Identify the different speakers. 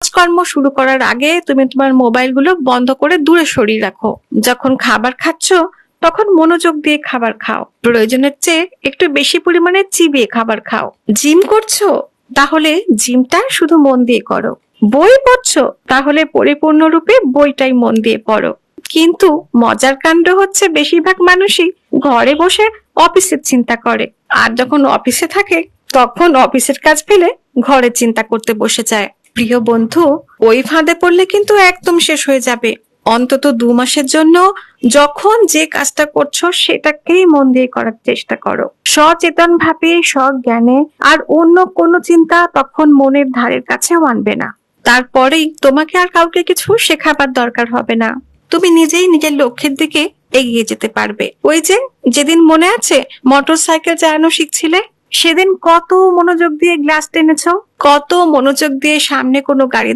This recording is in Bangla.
Speaker 1: কাজকর্ম শুরু করার আগে তুমি তোমার মোবাইলগুলো বন্ধ করে দূরে সরিয়ে রাখো। যখন খাবার খাচ্ছ তখন মনোযোগ দিয়ে খাবার খাও। প্রয়োজনের চেয়ে একটু বেশি পরিমাণে চিবিয়ে খাবার খাও। জিম করছো? তাহলে জিমটা শুধু মন দিয়ে করো। বই পড়ছো? তাহলে পরিপূর্ণরূপে বইটাই মন দিয়ে পড়ো। কিন্তু মজার কাণ্ড হচ্ছে বেশিরভাগ মানুষই ঘরে বসে অফিসের চিন্তা করে, আর যখন অফিসে থাকে তখন অফিসের কাজ ফেলে ঘরে চিন্তা করতে বসে যায়। প্রিয় বন্ধু, ওই ফাঁদে পড়লে কিন্তু একদম শেষ হয়ে যাবে। অন্তত 2 মাসের জন্য যখন যে কাজটা করছো সেটাকেই মন দিয়ে করার চেষ্টা করো, সচেতন ভাবে, সজ্ঞানে। আর অন্য কোনো চিন্তা তখন মনের ধারের কাছেও আনবে না। তারপরেই তোমাকে আর কাউকে কিছু শেখাবার দরকার হবে না। তুমি নিজেই নিজের লক্ষ্যের দিকে এগিয়ে যেতে পারবে। ওই যে যেদিন মনে আছে মোটরসাইকেল চালানো শিখছিলে, সেদিন কত মনোযোগ দিয়ে গ্লাস টেনেছো, কত মনোযোগ দিয়ে সামনে কোনো গাড়ি